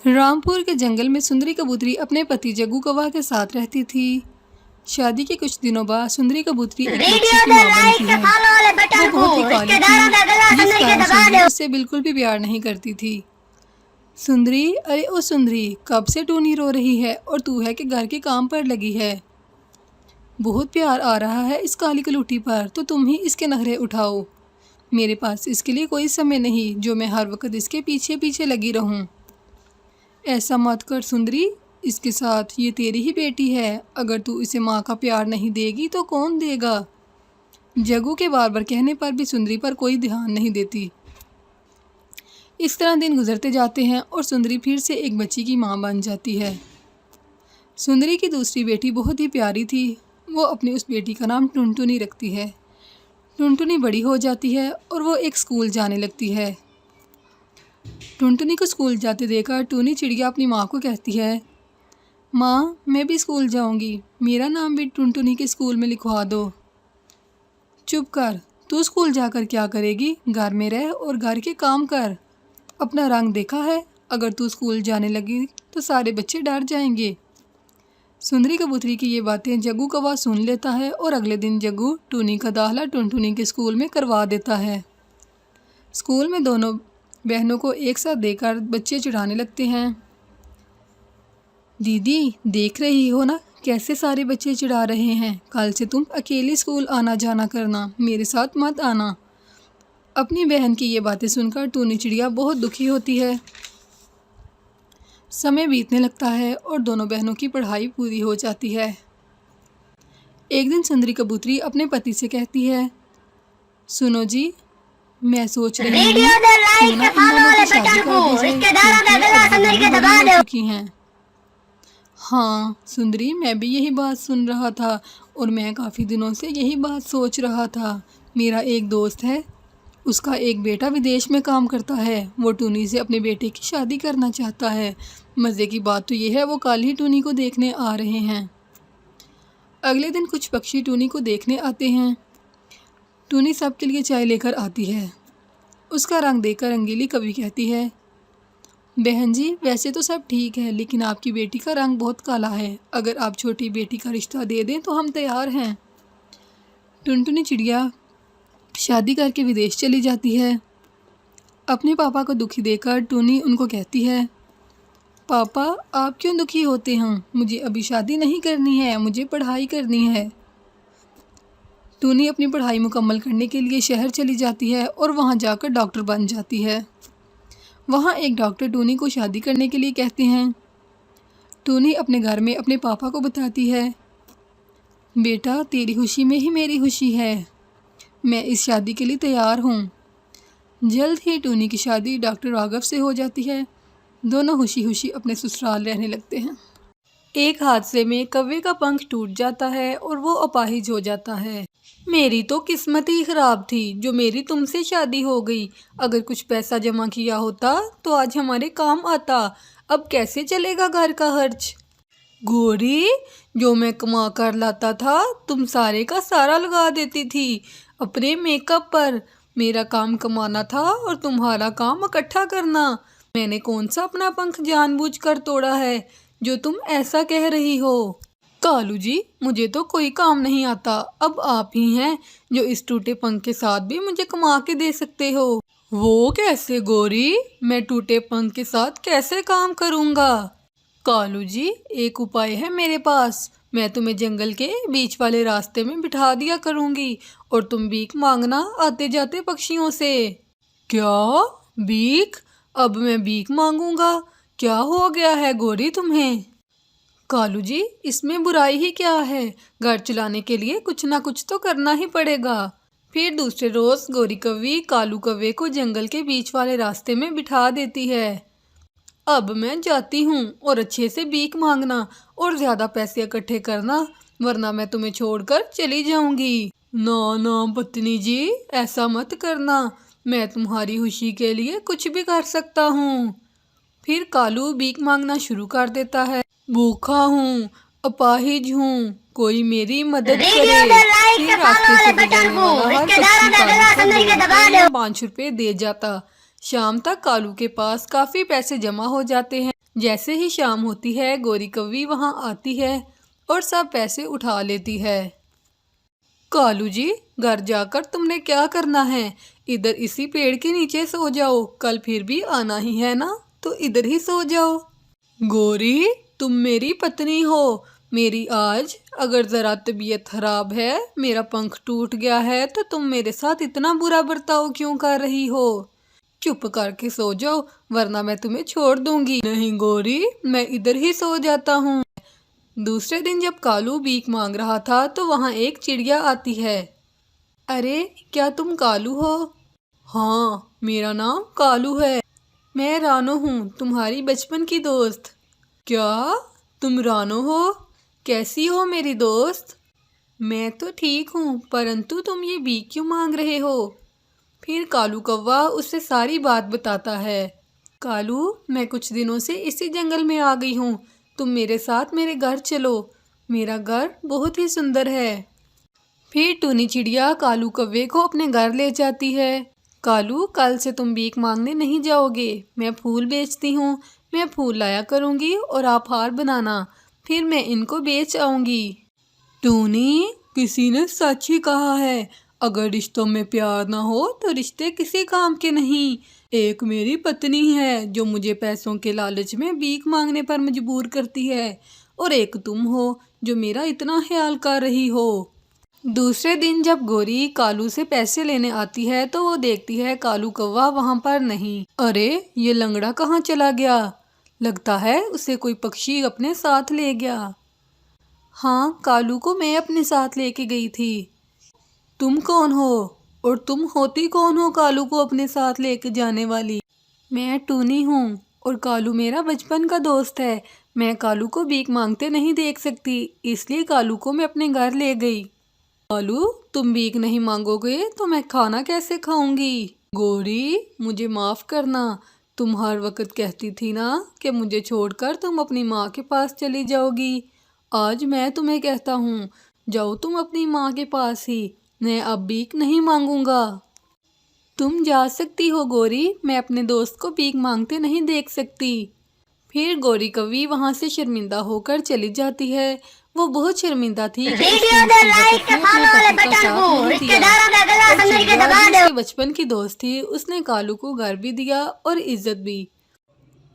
रामपुर के जंगल में सुंदरी कबूतरी अपने पति जग्गू कौवा के साथ रहती थी। शादी के कुछ दिनों बाद सुंदरी कबूतरी एक बच्चे की मां बनती है। वो बहुत ही काली थी, जिस कारण सुंदरी उससे बिल्कुल भी प्यार नहीं करती थी। सुंदरी, अरे ओ सुंदरी, कब से टूनी रो रही है और तू है कि घर के काम पर लगी है। बहुत प्यार आ रहा है इस काली कलूटी पर, तो तुम ही इसके नखरे उठाओ। मेरे पास इसके लिए कोई समय नहीं जो मैं हर वक्त इसके पीछे पीछे लगी रहूं। ऐसा मत कर सुंदरी, इसके साथ ये तेरी ही बेटी है। अगर तू इसे माँ का प्यार नहीं देगी तो कौन देगा। जग्गू के बार बार कहने पर भी सुंदरी पर कोई ध्यान नहीं देती। इस तरह दिन गुजरते जाते हैं और सुंदरी फिर से एक बच्ची की माँ बन जाती है। सुंदरी की दूसरी बेटी बहुत ही प्यारी थी। वो अपनी उस बेटी का नाम टुनटुनी रखती है। टुनटुनी बड़ी हो जाती है और वो एक स्कूल जाने लगती है। टुनटुनी को स्कूल जाते देखकर टूनी चिड़िया अपनी माँ को कहती है, माँ मैं भी स्कूल जाऊँगी, मेरा नाम भी टुनटुनी के स्कूल में लिखवा दो। चुप कर, तू स्कूल जाकर क्या करेगी, घर में रह और घर के काम कर। अपना रंग देखा है, अगर तू स्कूल जाने लगी तो सारे बच्चे डर जाएंगे। सुंदरी कबूतरी की ये बातें जग्गू कौवा सुन लेता है और अगले दिन जग्गू टूनी का दाखिला टुनटुनी के स्कूल में करवा देता है। स्कूल में दोनों बहनों को एक साथ देखकर बच्चे चिढ़ाने लगते हैं। दीदी देख रही हो ना कैसे सारे बच्चे चिढ़ा रहे हैं। कल से तुम अकेली स्कूल आना जाना करना, मेरे साथ मत आना। अपनी बहन की ये बातें सुनकर टूनी चिड़िया बहुत दुखी होती है। समय बीतने लगता है और दोनों बहनों की पढ़ाई पूरी हो जाती है। एक दिन सुंदरी कबूतरी अपने पति से कहती है, सुनो जी, मैं सोच रही हूँ क्यों ना इन दोनों की शादी कर दी जाए, क्योंकि बड़ी हो चुकी हैं। हाँ सुंदरी, मैं भी यही बात सुन रहा था और मैं काफ़ी दिनों से यही बात सोच रहा था। मेरा एक दोस्त है, उसका एक बेटा विदेश में काम करता है। वो टूनी से अपने बेटे की शादी करना चाहता है। मज़े की बात तो ये है वो कल ही टूनी को देखने आ रहे हैं। अगले दिन कुछ पक्षी टूनी को देखने आते हैं। टूनी सबके लिए चाय लेकर आती है। उसका रंग देखकर रंगीली कवि कहती है, बहन जी वैसे तो सब ठीक है, लेकिन आपकी बेटी का रंग बहुत काला है। अगर आप छोटी बेटी का रिश्ता दे दें तो हम तैयार हैं। टुनटुनी चिड़िया शादी करके विदेश चली जाती है। अपने पापा को दुखी देखकर टूनी उनको कहती है, पापा आप क्यों दुखी होते हैं, मुझे अभी शादी नहीं करनी है, मुझे पढ़ाई करनी है। टूनी अपनी पढ़ाई मुकम्मल करने के लिए शहर चली जाती है और वहाँ जाकर डॉक्टर बन जाती है। वहाँ एक डॉक्टर टूनी को शादी करने के लिए कहते हैं। टूनी अपने घर में अपने पापा को बताती है, बेटा तेरी खुशी में ही मेरी खुशी है, मैं इस शादी के लिए तैयार हूँ। जल्द ही टूनी की शादी डॉक्टर राघव से हो जाती है। दोनों खुशी खुशी अपने ससुराल रहने लगते हैं। एक हादसे में कौवे का पंख टूट जाता है और वो अपाहिज हो जाता है। मेरी तो किस्मत ही खराब थी जो मेरी तुमसे शादी हो गई। अगर कुछ पैसा जमा किया होता तो आज हमारे काम आता। अब कैसे चलेगा घर का खर्च। गोरी, जो मैं कमा कर लाता था तुम सारे का सारा लगा देती थी अपने मेकअप पर। मेरा काम कमाना था और तुम्हारा काम इकट्ठा करना। मैंने कौन सा अपना पंख जानबूझकर तोड़ा है जो तुम ऐसा कह रही हो। कालू जी, मुझे तो कोई काम नहीं आता। अब आप ही हैं जो इस टूटे पंख के साथ भी मुझे कमा के दे सकते हो। वो कैसे गोरी, मैं टूटे पंख के साथ कैसे काम करूँगा। कालू जी, एक उपाय है मेरे पास। मैं तुम्हें जंगल के बीच वाले रास्ते में बिठा दिया करूँगी और तुम भीख मांगना आते जाते पक्षियों से। क्या भीख? अब मैं भीख मांगूंगा? क्या हो गया है गोरी तुम्हें। कालू जी, इसमें बुराई ही क्या है, घर चलाने के लिए कुछ ना कुछ तो करना ही पड़ेगा। फिर दूसरे रोज गोरी कौवी कालू कौवे को जंगल के बीच वाले रास्ते में बिठा देती है। अब मैं जाती हूँ और अच्छे से भीख मांगना और ज़्यादा पैसे इकट्ठे करना, वरना मैं तुम्हें छोड़कर चली जाऊंगी। ना ना पत्नी जी, ऐसा मत करना, मैं तुम्हारी खुशी के लिए कुछ भी कर सकता हूँ। फिर कालू भीख मांगना शुरू कर देता है। भूखा हूँ, अपाहिज हूँ, कोई मेरी मदद करे। फिर रास्ते से गुजरने वाला हर पक्षी कालू को 5 रुपए दे जाता। शाम तक कालू के पास काफ़ी पैसे जमा हो जाते हैं। जैसे ही शाम होती है गौरी कौवी वहां आती है और सब पैसे उठा लेती है। कालू जी, घर जाकर तुमने क्या करना है? इधर इसी पेड़ के नीचे सो जाओ, कल फिर भी आना ही है ना, तो इधर ही सो जाओ। गौरी, तुम मेरी पत्नी हो, मेरी आज अगर ज़रा तबीयत खराब है, मेरा पंख टूट गया है, तो तुम मेरे साथ इतना बुरा बर्ताव क्यों कर रही हो? चुप करके सो जाओ वरना मैं तुम्हें छोड़ दूंगी। नहीं गौरी, मैं इधर ही सो जाता हूँ। दूसरे दिन जब कालू भीख मांग रहा था तो वहाँ एक चिड़िया आती है। अरे, क्या तुम कालू हो? हाँ, मेरा नाम कालू है। मैं रानो हूँ, तुम्हारी बचपन की दोस्त। क्या तुम रानो हो? कैसी हो मेरी दोस्त? मैं तो ठीक हूँ, परंतु तुम ये भीख क्यों मांग रहे हो? फिर कालू कौवा उससे सारी बात बताता है। कालू, मैं कुछ दिनों से इसी जंगल में आ गई हूँ, तुम मेरे साथ मेरे घर चलो, मेरा घर बहुत ही सुंदर है। फिर टूनी चिड़िया कालू कौवे को अपने घर ले जाती है। कालू, कल से तुम भीख मांगने नहीं जाओगे, मैं फूल बेचती हूँ, मैं फूल लाया करूँगी और आप हार बनाना, फिर मैं इनको बेच आऊँगी। टूनी, किसी ने सच ही कहा है, अगर रिश्तों में प्यार ना हो तो रिश्ते किसी काम के नहीं। एक मेरी पत्नी है जो मुझे पैसों के लालच में भीख मांगने पर मजबूर करती है, और एक तुम हो जो मेरा इतना ख्याल कर रही हो। दूसरे दिन जब गौरी कालू से पैसे लेने आती है तो वो देखती है कालू कौवा वहां पर नहीं। अरे, ये लंगड़ा कहाँ चला गया? लगता है उसे कोई पक्षी अपने साथ ले गया। हाँ, कालू को मैं अपने साथ लेके गई थी। तुम कौन हो और तुम होती कौन हो कालू को अपने साथ लेके जाने वाली? मैं टूनी हूँ और कालू मेरा बचपन का दोस्त है। मैं कालू को भीख मांगते नहीं देख सकती, इसलिए कालू को मैं अपने घर ले गई। कालू, तुम भीख नहीं मांगोगे तो मैं खाना कैसे खाऊंगी? गौरी, मुझे माफ करना, तुम हर वक्त कहती थी ना कि मुझे छोड़कर तुम अपनी माँ के पास चली जाओगी। आज मैं तुम्हें कहता हूँ, जाओ तुम अपनी माँ के पास ही, मैं अब भीख नहीं मांगूंगा। तुम जा सकती हो गौरी, मैं अपने दोस्त को भीख मांगते नहीं देख सकती। फिर गौरी कौवी वहां से शर्मिंदा होकर चली जाती है। वो बहुत शर्मिंदा थी कि उसके बचपन की दोस्त थी, उसने कालू को घर भी दिया और इज्जत भी।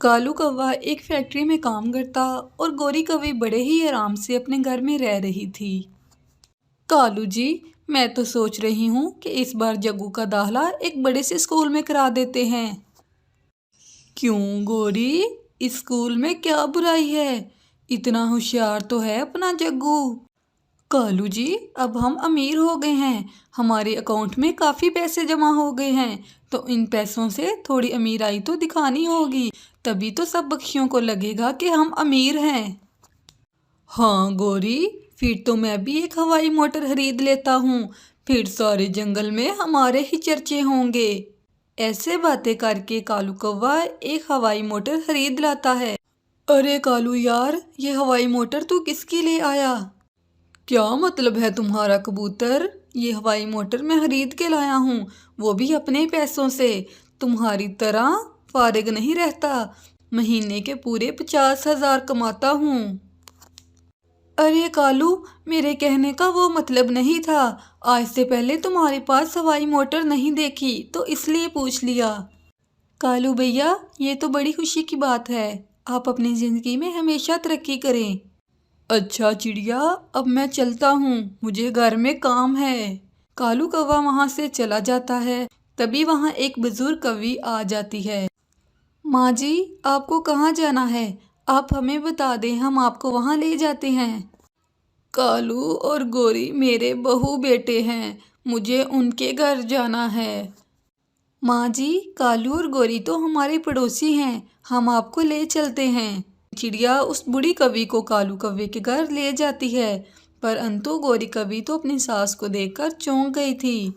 कालू कौवा एक फैक्ट्री में काम करता और गौरी कौवी बड़े ही आराम से अपने घर में रह रही थी। कालू जी, मैं तो सोच रही हूँ कि इस बार जग्गू का दाखिला एक बड़े से स्कूल में करा देते हैं। क्यों गौरी, इस स्कूल में क्या बुराई है? इतना होशियार तो है अपना जग्गू। कालू जी, अब हम अमीर हो गए हैं, हमारे अकाउंट में काफ़ी पैसे जमा हो गए हैं, तो इन पैसों से थोड़ी अमीराई तो दिखानी होगी, तभी तो सब पक्षियों को लगेगा कि हम अमीर हैं। हाँ गौरी, फिर तो मैं भी एक हवाई मोटर खरीद लेता हूँ, फिर सारे जंगल में हमारे ही चर्चे होंगे। ऐसे बातें करके कालू कौवा एक हवाई मोटर खरीद लाता है। अरे कालू यार, ये हवाई मोटर तू किसकी ले आया? क्या मतलब है तुम्हारा कबूतर? ये हवाई मोटर मैं खरीद के लाया हूँ, वो भी अपने पैसों से। तुम्हारी तरह फारिग नहीं रहता, महीने के पूरे 50,000 कमाता हूँ। अरे कालू, मेरे कहने का वो मतलब नहीं था, आज से पहले तुम्हारे पास हवाई मोटर नहीं देखी तो इसलिए पूछ लिया। कालू भैया, ये तो बड़ी खुशी की बात है, आप अपनी ज़िंदगी में हमेशा तरक्की करें। अच्छा चिड़िया, अब मैं चलता हूँ, मुझे घर में काम है। कालू कौवा वहाँ से चला जाता है। तभी वहाँ एक बुजुर्ग कवि आ जाती है। माँ जी, आपको कहाँ जाना है? आप हमें बता दें, हम आपको वहाँ ले जाते हैं। कालू और गौरी मेरे बहू बेटे हैं, मुझे उनके घर जाना है। माँ जी, कालू और गौरी तो हमारे पड़ोसी हैं, हम आपको ले चलते हैं। चिड़िया उस बूढ़ी कवि को कालू कौवे के घर ले जाती है, पर अंतु गौरी कवि तो अपनी सास को देखकर चौंक गई थी।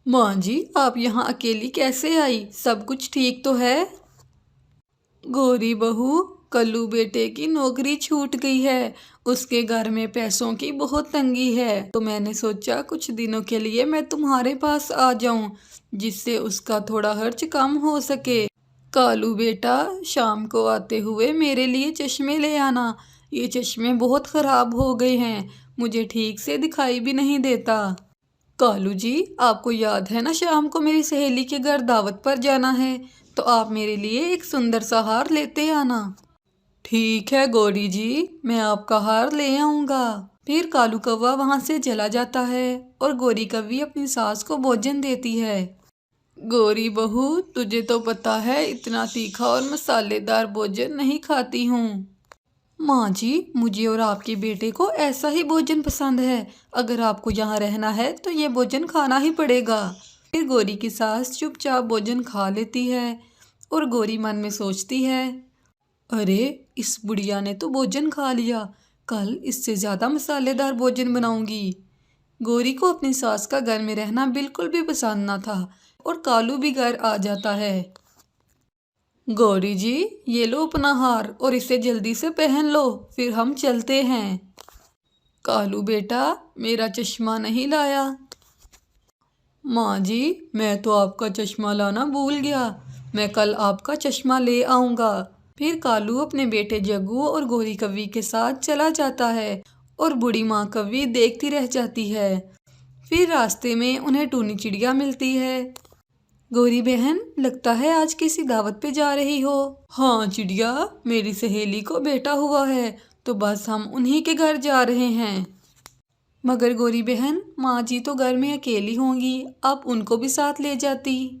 माँ जी, आप यहाँ अकेली कैसे आई? सब कुछ ठीक तो है? गौरी बहू, कल्लू बेटे की नौकरी छूट गई है, उसके घर में पैसों की बहुत तंगी है, तो मैंने सोचा कुछ दिनों के लिए मैं तुम्हारे पास आ जाऊं, जिससे उसका थोड़ा खर्च कम हो सके। कालू बेटा, शाम को आते हुए मेरे लिए चश्मे ले आना। ये चश्मे बहुत ख़राब हो गए हैं, मुझे ठीक से दिखाई भी नहीं देता। कालू जी, आपको याद है ना शाम को मेरी सहेली के घर दावत पर जाना है, तो आप मेरे लिए एक सुंदर सा हार लेते आना। ठीक है गौरी जी, मैं आपका हार ले आऊँगा। फिर कालू कौवा वहाँ से चला जाता है और गौरी कौवी अपनी सास को भोजन देती है। गौरी बहू, तुझे तो पता है इतना तीखा और मसालेदार भोजन नहीं खाती हूँ। माँ जी, मुझे और आपके बेटे को ऐसा ही भोजन पसंद है। अगर आपको यहाँ रहना है तो ये भोजन खाना ही पड़ेगा। फिर गौरी की सास चुपचाप भोजन खा लेती है और गौरी मन में सोचती है, अरे इस बुढ़िया ने तो भोजन खा लिया, कल इससे ज़्यादा मसालेदार भोजन बनाऊंगी। गौरी को अपनी सास का घर में रहना बिल्कुल भी पसंद ना था और कालू भी घर आ जाता है। गौरी जी, ये लो अपना हार और इसे जल्दी से पहन लो, फिर हम चलते हैं। कालू बेटा, मेरा चश्मा नहीं लाया। माँ जी, मैं तो आपका चश्मा लाना भूल गया, मैं कल आपका चश्मा ले आऊँगा। फिर कालू अपने बेटे जग्गू और गौरी कौवी के साथ चला जाता है और बूढ़ी माँ कौवी देखती रह जाती है। फिर रास्ते में उन्हें टूनी चिड़िया मिलती है। गौरी बहन, लगता है आज किसी दावत पे जा रही हो। हाँ चिड़िया, मेरी सहेली को बेटा हुआ है, तो बस हम उन्हीं के घर जा रहे हैं। मगर गौरी बहन, माँ जी तो घर में अकेली होंगी, आप उनको भी साथ ले जाती।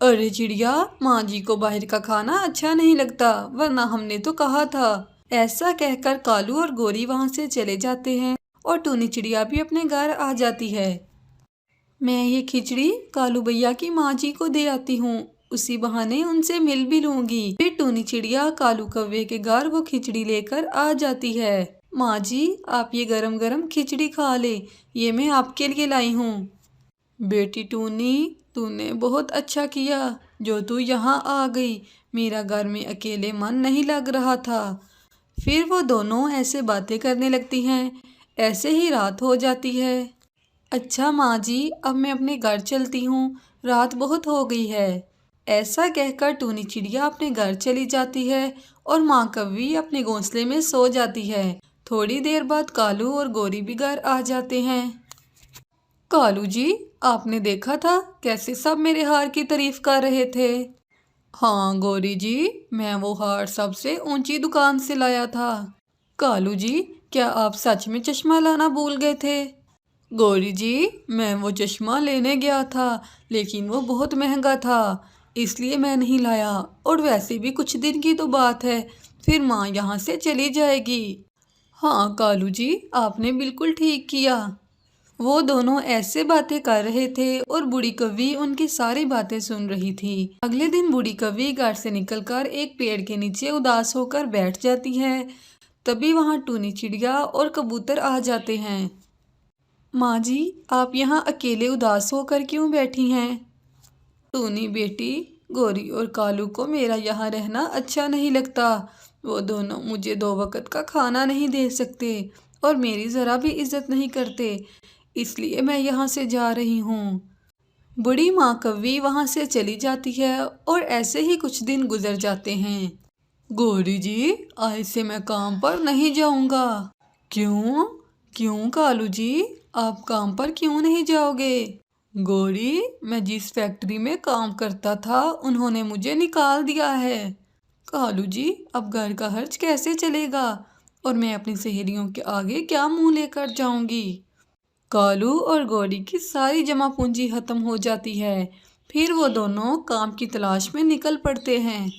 अरे चिड़िया, माँ जी को बाहर का खाना अच्छा नहीं लगता, वरना हमने तो कहा था। ऐसा कहकर कालू और गौरी वहाँ से चले जाते हैं और टूनी चिड़िया भी अपने घर आ जाती है। मैं ये खिचड़ी कालू भैया की माँ जी को दे आती हूँ, उसी बहाने उनसे मिल भी लूंगी। फिर टूनी चिड़िया कालू कौवे के घर वो खिचड़ी लेकर आ जाती है। माँ जी, आप ये गरम गरम खिचड़ी खा ले, ये मैं आपके लिए लाई हूँ। बेटी टूनी, तूने बहुत अच्छा किया जो तू यहाँ आ गई, मेरा घर में अकेले मन नहीं लग रहा था। फिर वो दोनों ऐसे बातें करने लगती हैं। ऐसे ही रात हो जाती है। अच्छा माँ जी, अब मैं अपने घर चलती हूँ, रात बहुत हो गई है। ऐसा कहकर टूनी चिड़िया अपने घर चली जाती है और माँ कौवी अपने घोंसले में सो जाती है। थोड़ी देर बाद कालू और गौरी भी घर आ जाते हैं। कालू जी, आपने देखा था कैसे सब मेरे हार की तारीफ कर रहे थे। हाँ गौरी जी, मैं वो हार सबसे ऊंची दुकान से लाया था। कालू जी, क्या आप सच में चश्मा लाना भूल गए थे। गौरी जी, मैं वो चश्मा लेने गया था, लेकिन वो बहुत महंगा था, इसलिए मैं नहीं लाया। और वैसे भी कुछ दिन की तो बात है, फिर माँ यहाँ से चली जाएगी। हाँ कालू जी, आपने बिल्कुल ठीक किया। वो दोनों ऐसे बातें कर रहे थे और बूढ़ी कौवी उनकी सारी बातें सुन रही थी। अगले दिन बूढ़ी कौवी घर से निकलकर एक पेड़ के नीचे उदास होकर बैठ जाती है। तभी वहाँ टूनी चिड़िया और कबूतर आ जाते हैं। माँ जी, आप यहाँ अकेले उदास होकर क्यों बैठी हैं। टूनी बेटी, गौरी और कालू को मेरा यहाँ रहना अच्छा नहीं लगता। वो दोनों मुझे 2 वक्त का खाना नहीं दे सकते और मेरी ज़रा भी इज्जत नहीं करते, इसलिए मैं यहाँ से जा रही हूँ। बूढ़ी माँ कौवी वहाँ से चली जाती है और ऐसे ही कुछ दिन गुजर जाते हैं। गौरी जी, आज से मैं काम पर नहीं जाऊँगा। क्यों क्यों कालू जी, आप काम पर क्यों नहीं जाओगे। गौरी, मैं जिस फैक्ट्री में काम करता था उन्होंने मुझे निकाल दिया है। कालू जी, अब घर का खर्च कैसे चलेगा और मैं अपनी सहेलियों के आगे क्या मुंह लेकर जाऊंगी। कालू और गौरी की सारी जमा पूंजी खत्म हो जाती है। फिर वो दोनों काम की तलाश में निकल पड़ते हैं।